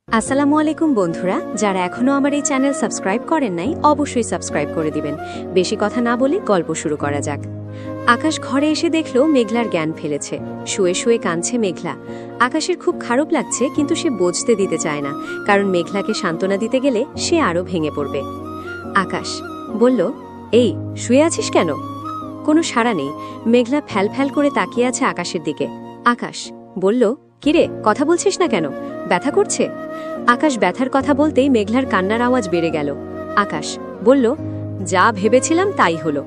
আসসালামু আলাইকুম বন্ধুরা, যারা এখনো আমার এই চ্যানেল সাবস্ক্রাইব করেন নাই অবশ্যই সাবস্ক্রাইব করে দিবেন। বেশি কথা না বলে গল্প শুরু করা যাক। আকাশ ঘরে এসে দেখল মেঘলার জ্ঞান ফেলেছে। শুয়ে শুয়ে কাঁদছে মেঘলা। আকাশের খুব খারাপ লাগছে, কিন্তু সে বুঝতে দিতে চায় না, কারণ মেঘলাকে সান্ত্বনা দিতে গেলে সে আরও ভেঙে পড়বে। আকাশ বলল, এই শুয়ে আছিস কেন? কোনো সাড়া নেই। মেঘলা ফ্যাল ফ্যাল করে তাকিয়ে আছে আকাশের দিকে। আকাশ বলল, কিরে কথা বলছিস না কেন? ব্যথা করছে? আকাশ ব্যথার কথা বলতেই মেঘলার কান্নার আওয়াজ বেড়ে গেল। আকাশ বলল, যা ভেবেছিলাম তাই হলো।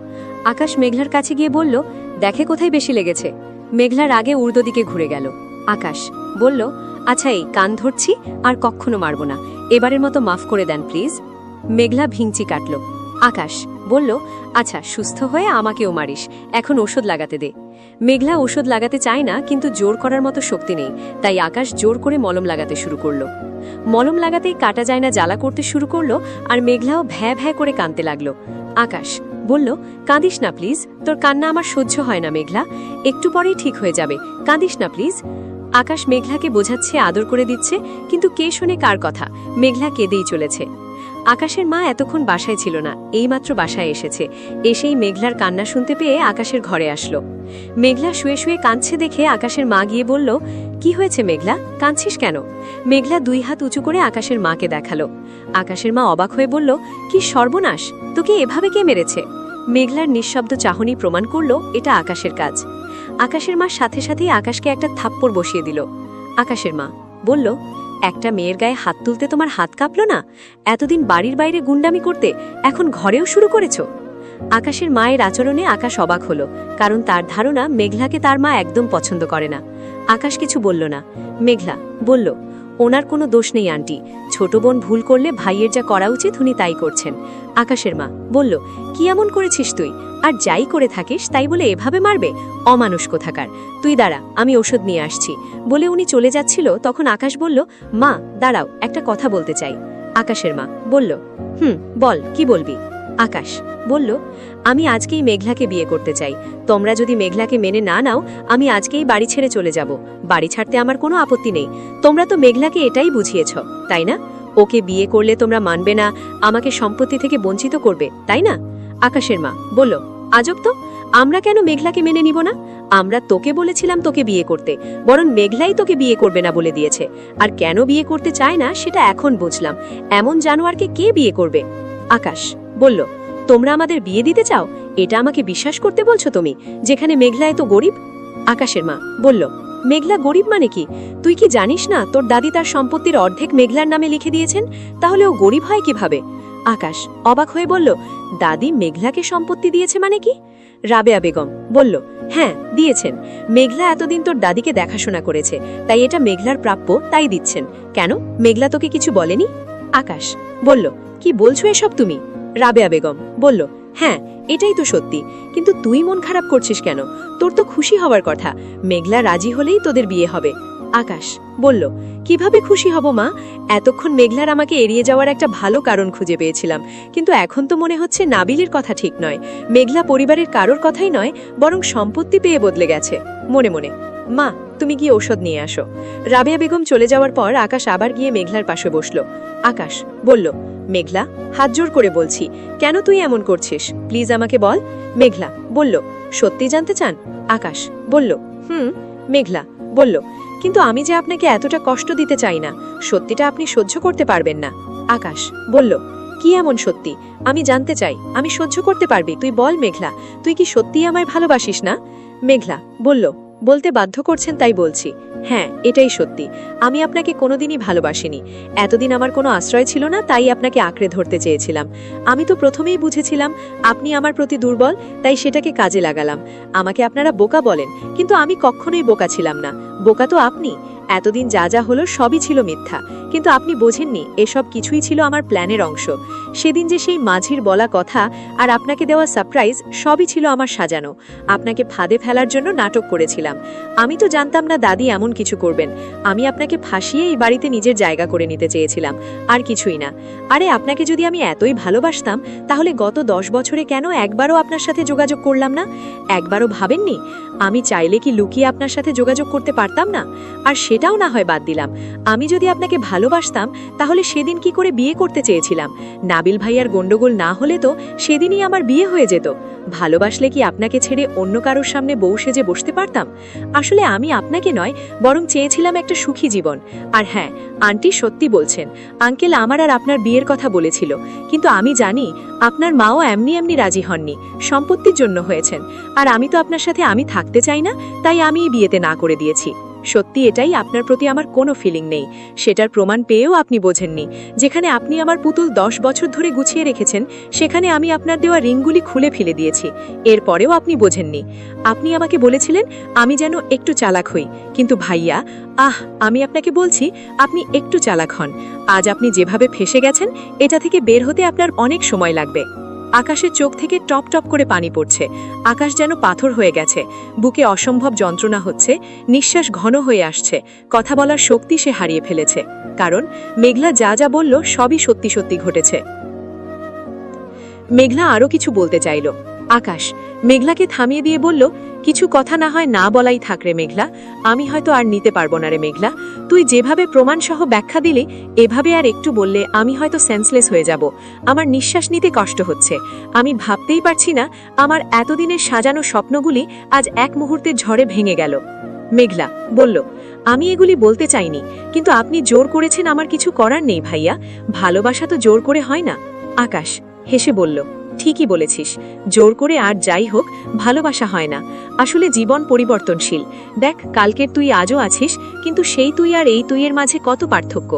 আকাশ মেঘলার কাছে গিয়ে বলল, দেখে কোথায় বেশি লেগেছে। মেঘলার আগে উর্দো দিকে ঘুরে গেল। আকাশ বলল, আচ্ছা এই কান ধরছি, আর কখনো মারব না, এবারের মতো মাফ করে দেন প্লিজ। মেঘলা ভিংচি কাটল। আকাশ বলল, আচ্ছা সুস্থ হয়ে আমাকেও মারিস, এখন ওষুধ লাগাতে দে। মেঘলা ওষুধ লাগাতে চায় না, কিন্তু জোর করার মতো শক্তি নেই, তাই আকাশ জোর করে মলম লাগাতে শুরু করলো। মলম লাগাতেই কাটা যায় না জ্বালা করতে শুরু করলো, আর মেঘলাও ভ্যা ভ্যা করে কাঁদতে লাগলো। আকাশ বলল, কাঁদিস না প্লিজ, তোর কান্না আমার সহ্য হয় না মেঘলা, একটু পরেই ঠিক হয়ে যাবে, কাঁদিস না প্লিজ। আকাশ মেঘলাকে বোঝাচ্ছে, আদর করে দিচ্ছে, কিন্তু কে শোনে কার কথা? মেঘলা কেঁদেই চলেছে। আকাশের মা এতক্ষণ বাসায় ছিল না, এইমাত্র বাসায় এসেছে। এসেই মেঘলার কান্না শুনতে পেয়ে আকাশের ঘরে আসলো। মেঘলা শুয়ে শুয়ে কাঁদছে দেখে আকাশের মা গিয়ে বলল, কি হয়েছে মেঘলা, কাঁদছিস কেন? মেঘলা দুই হাত উঁচু করে আকাশের মাকে দেখালো। আকাশের মা অবাক হয়ে বলল, কি সর্বনাশ, তোকে এভাবে কে মেরেছে? মেঘলার নিঃশব্দ চাহনি প্রমাণ করল এটা আকাশের কাজ। আকাশের মা সাথে সাথেই আকাশকে একটা থাপ্পড় বসিয়ে দিল। আকাশের মা বলল, একটা মেয়ের গায়ে হাত তুলতে তোমার হাত কাঁপল না? এতদিন বাড়ির বাইরে গুন্ডামি করতে, এখন ঘরেও শুরু করেছ? আকাশের মায়ের আচরণে আকাশ অবাক হলো, কারণ তার ধারণা মেঘলাকে তার মা একদম পছন্দ করে না। আকাশ কিছু বলল না। মেঘলা বলল, ওনার কোনো দোষ নেই আন্টি, ছোট বোন ভুল করলে ভাইয়ের যা করা উচিত উনি তাই করছেন। আকাশের মা বলল, কি এমন করেছিস তুই? আর যাই করে থাকিস তাই বলে এভাবে মারবে? অমানুষ কোথাকার, তুই দাঁড়া, আমি ওষুধ নিয়ে আসছি। বলে উনি চলে যাচ্ছিল, তখন আকাশ বলল, মা দাঁড়াও, একটা কথা বলতে চাই। আকাশের মা বলল, বল, কি বলবি? আকাশ বলল, আমি আজকেই মেঘলাকে বিয়ে করতে চাই। তোমরা যদি মেঘলাকে মেনে না নাও, আমি আজকেই বাড়ি ছেড়ে চলে যাব। বাড়ি ছাড়তে আমার কোনো আপত্তি নেই। তোমরা তো মেঘলাকে এটাই বুঝিয়েছ, তাই না? ওকে বিয়ে করলে তোমরা মানবে না, আমাকে সম্পত্তি থেকে বঞ্চিত করবে, তাই না? আকাশের মা বলল, আজব তো, আমরা কেন মেঘলাকে মেনে নিব না? আমরা তোকে বলেছিলাম তোকে বিয়ে করতে, বরং মেঘলাই তোকে বিয়ে করবে না বলে দিয়েছে। আর কেন বিয়ে করতে চায় না সেটা এখন বুঝলাম। এমন জানোয়ারকে কে বিয়ে করবে? আকাশ বলল, তোমরা আমাদের বিয়ে দিতে চাও? এটা আমাকে বিশ্বাস করতে বলছো তুমি, যেখানে মেঘলা এত গরিব? আকাশের মা বলল, মেঘলা গরিব মানে কি? তুই কি জানিস না তোর দাদি তার সম্পত্তির অর্ধেক মেঘলার নামে লিখে দিয়েছেন? তাহলে ও গরিব হয় কিভাবে? আকাশ অবাক হয়ে বলল, দাদি মেঘলাকে সম্পত্তি দিয়েছে মানে কি? রাবেয়া বেগম বলল, হ্যাঁ দিয়েছেন। মেঘলা এতদিন তোর দাদিকে দেখাশোনা করেছে, তাই এটা মেঘলার প্রাপ্য, তাই দিচ্ছেন। কেন, মেঘলা তোকে কিছু বলেনি? আকাশ বলল, কি বলছো এসব তুমি? রাবেয়া বেগম বলল, হ্যাঁ এটাই তো সত্যি, কিন্তু তুই মন খারাপ করছিস কেন? তোর তো খুশি হওয়ার কথা, মেঘলা রাজি হলেই তোদের বিয়ে হবে। আকাশ বলল, কিভাবে খুশি হব মা? এতক্ষণ মেঘলার আমাকে এড়িয়ে যাওয়ার একটা ভালো কারণ খুঁজে পেয়েছিলাম, কিন্তু এখন তো মনে হচ্ছে নাবিলের কথা ঠিক নয়। মেঘলা পরিবারের কারোর কথাই নয়, বরং সম্পত্তি পেয়ে বদলে গেছে। মনে মনে, মা তুমি গিয়ে ঔষধ নিয়ে আসো। রাবেয়া বেগম চলে যাওয়ার পর আকাশ আবার গিয়ে মেঘলার পাশে বসল। আকাশ বলল, মেঘলা হাত জোর করে বলছি, কেন তুই এমন করছিস? প্লিজ আমাকে বল। মেঘলা বলল, সত্যি জানতে চান? আকাশ বলল, মেঘলা বলল, কিন্তু আমি যে আপনাকে এতটা কষ্ট দিতে চাই না, সত্যিটা আপনি সহ্য করতে পারবেন না। আকাশ বলল, কি এমন সত্যি? আমি জানতে চাই, আমি সহ্য করতে পারবি, তুই বল মেঘলা, তুই কি সত্যিই আমায় ভালোবাসিস না? মেঘলা বলল, বলতে বাধ্য করছেন তাই বলছি। হ্যাঁ এটাই সত্যি, আমি আপনাকে কোনোদিনই ভালোবাসিনি। এতদিন আমার কোনো আশ্রয় ছিল না, তাই আপনাকে আঁকড়ে ধরতে চেয়েছিলাম। আমি তো প্রথমেই বুঝেছিলাম আপনি আমার প্রতি দুর্বল, তাই সেটাকে কাজে লাগালাম। আমাকে আপনারা বোকা বলেন, কিন্তু আমি কখনোই বোকা ছিলাম না। বোকা তো আপনি। এতদিন যা যা হলো সবই ছিল মিথ্যা, কিন্তু আপনি বোঝেননি এসব কিছুই ছিল আমার প্ল্যানের অংশ। সেদিন যে সেই মাঝির বলা কথা আর আপনাকে দেওয়া সারপ্রাইজ সবই ছিল আমার সাজানো। আপনাকে ফাঁদে ফেলার জন্য নাটক করেছিলাম। আমি তো জানতাম না দাদি এমন কিছু করবেন। আমি আপনাকে ফাঁসিয়ে এই বাড়িতে নিজের জায়গা করে নিতে চেয়েছিলাম, আর কিছুই না। আরে আপনাকে যদি আমি এতই ভালোবাসতাম তাহলে গত 10 বছরে কেন একবারও আপনার সাথে যোগাযোগ করলাম না? একবারও ভাবেননি আমি চাইলে কি লুকিয়ে আপনার সাথে যোগাযোগ করতে পারতাম না? আর সেটাও না হয় বাদ দিলাম, আমি যদি আপনাকে ভালোবাসতাম তাহলে সেদিন কি করে বিয়ে করতে চেয়েছিলাম? নাবিল ভাইয়ার গন্ডগোল না হলে তো সেদিনই আমার বিয়ে হয়ে যেত। ভালোবাসলে কি আপনাকে ছেড়ে অন্য কারোর সামনে বউ সেজে বসতে পারতাম? আসলে আমি আপনাকে নয়, বরং চেয়েছিলাম একটা সুখী জীবন। আর হ্যাঁ, আন্টি সত্যি বলছেন, আঙ্কেল আমার আর আপনার বিয়ের কথা বলেছিল, কিন্তু আমি জানি আপনার মাও এমনি এমনি রাজি হননি, সম্পত্তির জন্য হয়েছেন। আর আমি তো আপনার সাথে আমি থাকতে চাই না, তাই আমি এই বিয়েতে না করে দিয়েছি। সত্যি এটাই, আপনার প্রতি আমার কোনো ফিলিং নেই। সেটার প্রমাণ পেয়েও আপনি বোঝেননি। যেখানে আপনি আমার পুতুল 10 বছর ধরে গুছিয়ে রেখেছেন, সেখানে আমি আপনার দেওয়া রিংগুলি খুলে ফেলে দিয়েছি। এরপরেও আপনি বোঝেননি। আপনি আমাকে বলেছিলেন আমি যেন একটু চালাক হই, কিন্তু ভাইয়া, আমি আপনাকে বলছি আপনি একটু চালাক হন। আজ আপনি যেভাবে ফেসে গেছেন, এটা থেকে বের হতে আপনার অনেক সময় লাগবে। আকাশের চোখ থেকে টপ টপ করে পানি পড়ছে। আকাশ যেন পাথর হয়ে গেছে, বুকে অসম্ভব যন্ত্রণা হচ্ছে, নিঃশ্বাস ঘন হয়ে আসছে, কথা বলার শক্তি সে হারিয়ে ফেলেছে। কারণ মেঘলা যা যা বলল সবই সত্যি সত্যি ঘটেছে। মেঘলা আরও কিছু বলতে চাইল। আকাশ মেঘলাকে থামিয়ে দিয়ে বলল, কিছু কথা না হয় না বলাই থাক রে মেঘলা, আমি হয়তো আর নিতে পারবো না রে মেঘলা। তুই যেভাবে প্রমাণসহ ব্যাখ্যা দিলি, এভাবে আর একটু বললে আমি হয়তো সেন্সলেস হয়ে যাব। আমার নিঃশ্বাস নিতে কষ্ট হচ্ছে। আমি ভাবতেই পারছি না আমার এতদিনের সাজানো স্বপ্নগুলি আজ এক মুহূর্তে ঝড়ে ভেঙে গেল। মেঘলা বলল, আমি এগুলি বলতে চাইনি, কিন্তু আপনি জোর করেছেন, আমার কিছু করার নেই ভাইয়া। ভালোবাসা তো জোর করে হয় না। আকাশ হেসে বলল, ঠিকই বলেছিস, জোর করে আর যাই হোক ভালোবাসা হয় না। আসলে জীবন পরিবর্তনশীল। দেখ, কালকের তুই আজও আছিস, কিন্তু সেই তুই আর এই তুইয়ের মাঝে কত পার্থক্য।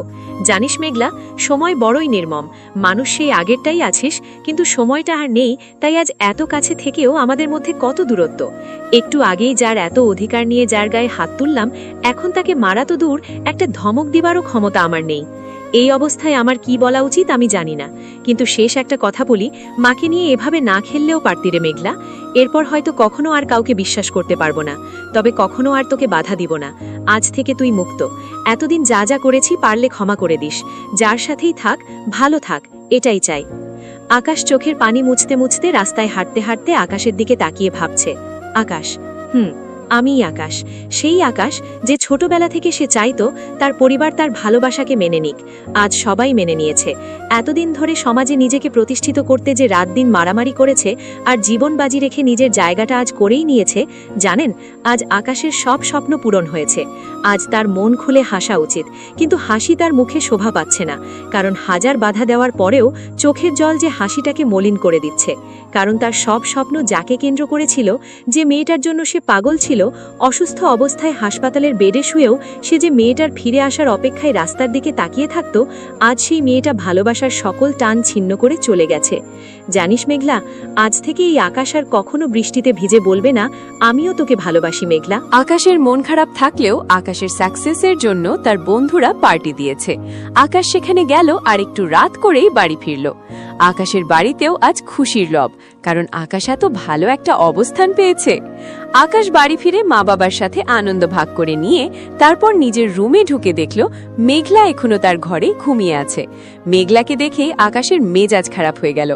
জানিস মেঘলা, সময় বড়ই নির্মম। মানুষ সেই আগেরটাই আছিস, কিন্তু সময়টা আর নেই, তাই আজ এত কাছে থেকেও আমাদের মধ্যে কত দূরত্ব। একটু আগেই যার এত অধিকার নিয়ে যার গায়ে হাত তুললাম, এখন তাকে মারা তো দূর, একটা ধমক দিবারও ক্ষমতা আমার নেই। এই অবস্থায় আমার কি বলা উচিত আমি জানি না, কিন্তু শেষ একটা কথা বলি, মাকে নিয়ে এভাবে না খেললেও পারতি রে মেঘলা। এরপর হয়তো কখনো আর কাউকে বিশ্বাস করতে পারবো না, তবে কখনো আর তোকে বাধা দিব না। আজ থেকে তুই মুক্ত। এতদিন যা যা করেছি পারলে ক্ষমা করে দিস। যার সাথেই থাক, ভালো থাক, এটাই চাই। আকাশ চোখের পানি মুছতে মুছতে রাস্তায় হাঁটতে হাঁটতে আকাশের দিকে তাকিয়ে ভাবছে। আকাশ, আমিই আকাশ, সেই আকাশ যে ছোটবেলা থেকে সে চাইতো তার পরিবার তার ভালোবাসাকে মেনে নিক। আজ সবাই মেনে নিয়েছে। এতদিন ধরে সমাজে নিজেকে প্রতিষ্ঠিত করতে যে রাত দিন মারামারি করেছে আর জীবন বাজি রেখে নিজের জায়গাটা আজ করেই নিয়েছে, জানেন, আজ আকাশের সব স্বপ্ন পূরণ হয়েছে। আজ তার মন খুলে হাসা উচিত, কিন্তু হাসি তার মুখে শোভা পাচ্ছে না, কারণ হাজার বাধা দেওয়ার পরেও চোখের জল যে হাসিটাকে মলিন করে দিচ্ছে। কারণ তার সব স্বপ্ন যাকে কেন্দ্র করেছিল, যে মেয়েটার জন্য সে পাগল ছিল, অসুস্থ অবস্থায় হাসপাতালের বেডে শুয়েও সে যে মেয়েটার ফিরে আসার অপেক্ষায় রাস্তার দিকে তাকিয়ে থাকত, আজ সেই মেয়েটা ভালোবাসার সকল টান ছিন্ন করে চলে গেছে। জানিস মেঘলা, আজ থেকে এই আকাশ আর কখনো বৃষ্টিতে ভিজে বলবে না, আমিও তোকে ভালোবাসি মেঘলা। আকাশের মন খারাপ থাকলেও আকাশের সাকসেসের জন্য তার বন্ধুরা পার্টি দিয়েছে। আকাশ সেখানে গেল আর একটু রাত করেই বাড়ি ফিরল। আকাশের বাড়িতেও আজ খুশির রব, কারণ আকাশ এত ভালো একটা অবস্থান পেয়েছে। আকাশ বাড়ি ফিরে মা বাবার সাথে আনন্দ ভাগ করে নিয়ে তারপর নিজের রুমে ঢুকে দেখল মেঘলা এখনো তার ঘরে ঘুমিয়ে আছে। মেঘলাকে দেখে আকাশের মেজাজ খারাপ হয়ে গেল।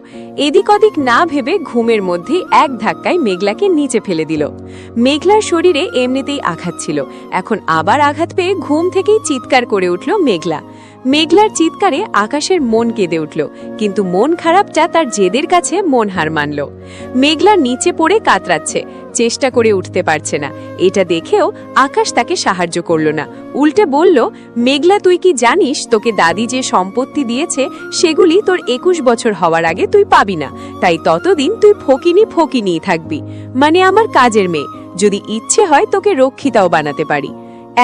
এদিক ওদিক না ভেবে ঘুমের মধ্যেই এক ধাক্কায় মেঘলাকে নিচে ফেলে দিল। মেঘলার শরীরে এমনিতেই আঘাত ছিল, এখন আবার আঘাত পেয়ে ঘুম থেকেই চিৎকার করে উঠল মেঘলা। মেঘলার চিৎকারে আকাশের মন কেঁদে উঠল, কিন্তু মন খারাপটা তার জেদের কাছে মন হার মানল। মেঘলা নিচে পড়ে কাতরাচ্ছে, চেষ্টা করে উঠতে পারছে না। এটা দেখেও আকাশ তাকে সাহায্য করল না, উল্টে বলল, মেঘলা তুই কি জানিস তোকে দাদি যে সম্পত্তি দিয়েছে সেগুলি তোর 21 বছর হওয়ার আগে তুই পাবি না, তাই ততদিন তুই ফকিনিই থাকবি, মানে আমার কাজের মেয়ে। যদি ইচ্ছে হয় তোকে রক্ষিতাও বানাতে পারি।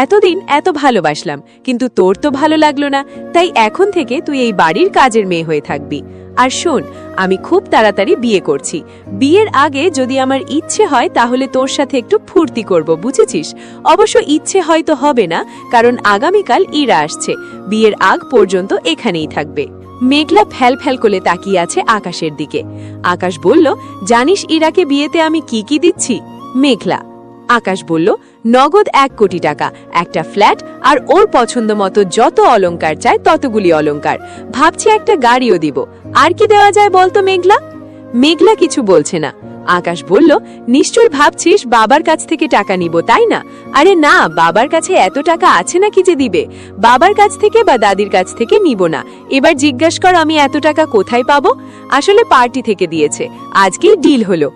এতদিন এত ভালোবাসলাম, কিন্তু তোর তো ভালো লাগলো না, তাই এখন থেকে তুই এই বাড়ির কাজের মেয়ে হয়ে থাকবি। আর শোন, আমি খুব তাড়াতাড়ি বিয়ে করছি। বিয়ের আগে যদি আমার ইচ্ছে হয় তাহলে তোর সাথে একটু ফুর্তি করব, বুঝেছিস? অবশ্য ইচ্ছে হয়তো হবে না, কারণ আগামীকাল ইরা আসছে। বিয়ের আগ পর্যন্ত এখানেই থাকবে। মেঘলা ফ্যাল ফ্যাল করে তাকিয়ে আছে আকাশের দিকে। আকাশ বলল, জানিস ইরাকে বিয়েতে আমি কি কি দিচ্ছি? মেঘলা। আকাশ বলল, নগদ 1 কোটি টাকা, একটা ফ্ল্যাট, আর ওর পছন্দ মতো যত অলংকার চায় ততগুলি অলংকার, ভাবছি একটা গাড়িও দিব। আর কি দেওয়া যায় বলতো মেঘলা? মেঘলা কিছু বলছে না। আকাশ বলল, নিশ্চয় ভাবছিস বাবার কাছ থেকে টাকা নিব, তাই না? আরে না, বাবার কাছে এত টাকা আছে নাকি যে দিবে? বাবার কাছ থেকে বা দাদির কাছ থেকে নিব না। এবার জিজ্ঞেস কর আমি এত টাকা কোথায় পাবো? আসলে পার্টি থেকে দিয়েছে, আজকেই ডিল হলো।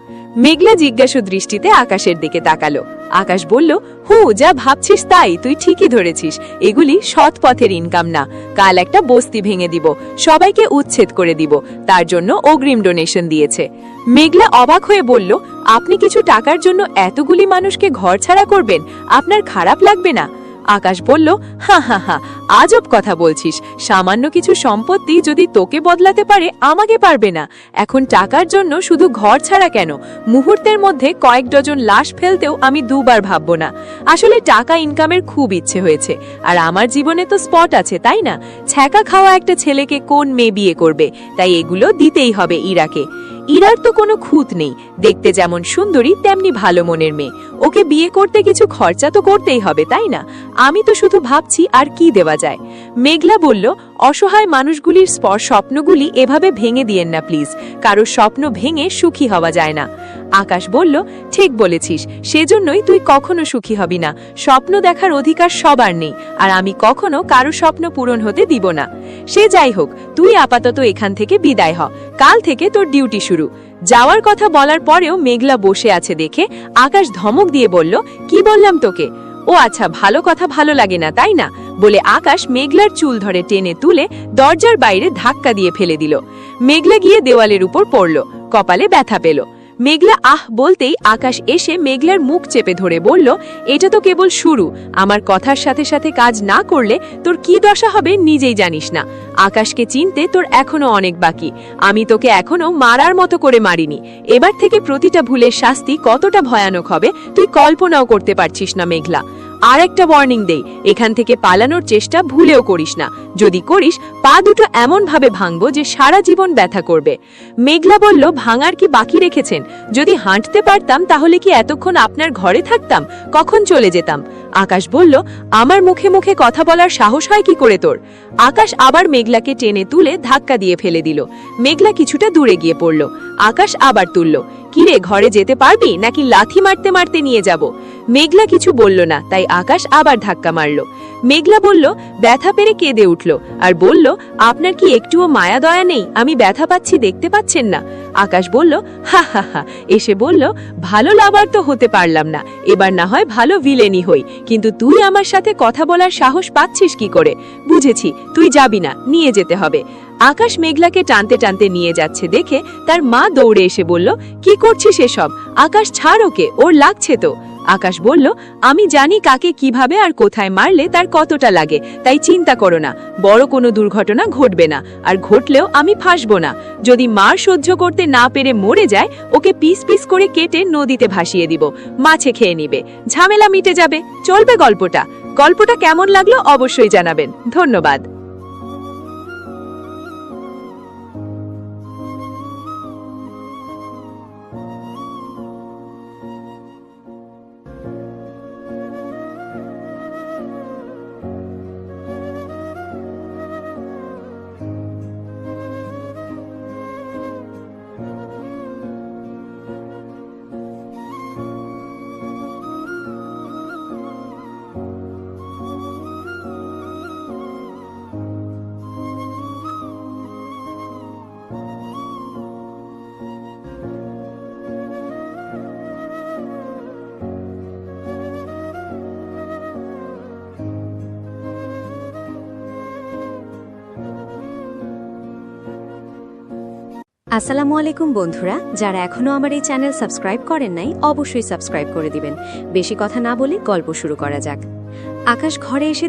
মেঘলা জিজ্ঞাসু দৃষ্টিতে আকাশের দিকে তাকালো। আকাশ বলল, যা ভাবছিস তাই, তুই ঠিকই ধরেছিস। এগুলি সৎ পথের ইনকাম না। কাল একটা বস্তি ভেঙে দিব, সবাইকে উচ্ছেদ করে দিব, তার জন্য অগ্রিম ডোনেশন দিয়েছে। মেঘলা অবাক হয়ে বলল, আপনি কিছু টাকার জন্য এতগুলি মানুষকে ঘরছাড়া করবেন? আপনার খারাপ লাগবে না? আকাশ বলল, হা হা হা, আজব কথা বলছিস। সামান্য কিছু সম্পত্তি যদি তোকে বদলাতে পারে, আমাকে পারবে না? এখন টাকার জন্য শুধু ঘর ছাড়া কেন, মুহূর্তের মধ্যে কয়েক ডজন লাশ ফেলতেও আমি দুবার ভাববো না। আসলে টাকা ইনকামের খুব ইচ্ছে হয়েছে, আর আমার জীবনে তো স্পট আছে, তাই না? ছ্যাঁকা খাওয়া একটা ছেলেকে কোন মেয়ে বিয়ে করবে? তাই এগুলো দিতেই হবে ইরাকে। ইরার তো কোনো খুঁত নেই, দেখতে যেমন সুন্দরী তেমনি ভালো মনের মেয়ে। ওকে বিয়ে করতে কিছু খরচা তো করতেই হবে, তাই না? আমি তো শুধু ভাবছি আর কি দেওয়া যায়। মেঘলা বলল, অসহায় মানুষগুলির স্বপ্নগুলি এভাবে ভেঙে দিয়েন না প্লিজ। কারো স্বপ্ন ভেঙে সুখী হওয়া যায় না। আকাশ বলল, ঠিক বলেছিস, সেজন্যই তুই কখনো সুখী হবি না। স্বপ্ন দেখার অধিকার সবার নেই, আর আমি কখনো কারো স্বপ্ন পূরণ হতে দিব না। সে যাই হোক, তুই আপাতত এখান থেকে বিদায় হ, কাল থেকে তোর ডিউটি শুরু। যাওয়ার কথা বলার পরেও মেঘলা বসে আছে দেখে আকাশ ধমক দিয়ে বলল, কি বললাম তোকে? ও আচ্ছা, ভালো কথা ভালো লাগে না, তাই না? বলে আকাশ মেঘলার চুল ধরে টেনে তুলে দরজার বাইরে ধাক্কা দিয়ে ফেলে দিল। মেঘলা গিয়ে দেওয়ালের উপর পড়ল, কপালে ব্যথা পেল। মেঘলা আহ বলতেই আকাশ এসে মেঘলার মুখ চেপে ধরে বলল, এটা তো কেবল শুরু। আমার কথার সাথে সাথে কাজ না করলে তোর কি দশা হবে নিজেই জানিস না। আকাশকে চিনতে তোর এখনো অনেক বাকি। আমি তোকে এখনো মারার মতো করে মারিনি। এবার থেকে প্রতিটা ভুলের শাস্তি কতটা ভয়ানক হবে তুই কল্পনাও করতে পারছিস না মেঘলা। আর একটা ওয়ার্নিং দেই, এখান থেকে পালানোর চেষ্টা ভুলেও করিস না। যদি করিস, পা দুটো এমন ভাবে ভাঙবো যে সারা জীবন ব্যথা করবে। মেঘলা বলল, ভাঙার কি বাকি রেখেছেন? যদি হাঁটতে পারতাম তাহলে কি এতক্ষণ আপনার ঘরে থাকতাম? কখন চলে যেতাম? আকাশ বলল, আমার মুখে মুখে কথা বলার সাহস হয় কি করে তোর? আকাশ আবার মেঘলাকে টেনে তুলে ধাক্কা দিয়ে ফেলে দিল। মেঘলা কিছুটা দূরে গিয়ে পড়ল। আকাশ আবার তুলল। কিরে, ঘরে যেতে পারবি নাকি লাথি মারতে মারতে নিয়ে যাব? মেঘলা কিছু বলল না, তাই আকাশ আবার ধাক্কা মারল। মেঘলা বলল, ব্যথা পেরে কেঁদে উঠল আর বলল, আপনার কি একটুও মায়া দয়া নেই? আমি ব্যথা পাচ্ছি দেখতে পাচ্ছেন না? আকাশ বলল, হা হা হা, এসে বলল, ভালো লাভার তো হতে পারলাম না, এবার না হয় ভালো ভিলেনই হই, কিন্তু তুই আমার সাথে কথা বলার সাহস পাচ্ছিস কি করে? বুঝেছি, তুই যাবি না, নিয়ে যেতে হবে। আকাশ মেঘলাকে টানতে টানতে নিয়ে যাচ্ছে দেখে তার মা দৌড়ে এসে বলল, কি করছিস এসব? আকাশ ছাড় ওকে, ওর লাগছে তো। আকাশ বলল, আমি জানি কাকে কিভাবে আর কোথায় মারলে তার কতটা লাগে, তাই চিন্তা করো না, বড় কোনো দুর্ঘটনা ঘটবে না, আর ঘটলেও আমি ফাঁসবো না। যদি মার সহ্য করতে না পেরে মরে যায়, ওকে পিস পিস করে কেটে নদীতে ভাসিয়ে দিব, মাছে খেয়ে নিবে, ঝামেলা মিটে যাবে, চলবে গল্পটা কেমন লাগলো অবশ্যই জানাবেন। ধন্যবাদ। আসসালামু আলাইকুম বন্ধুরা, যারা এখনো আমার এই চ্যানেল সাবস্ক্রাইব করেন নাই অবশ্যই সাবস্ক্রাইব করে দিবেন। বেশি কথা না বলে গল্প শুরু করা যাক। আকাশ ঘরে এসে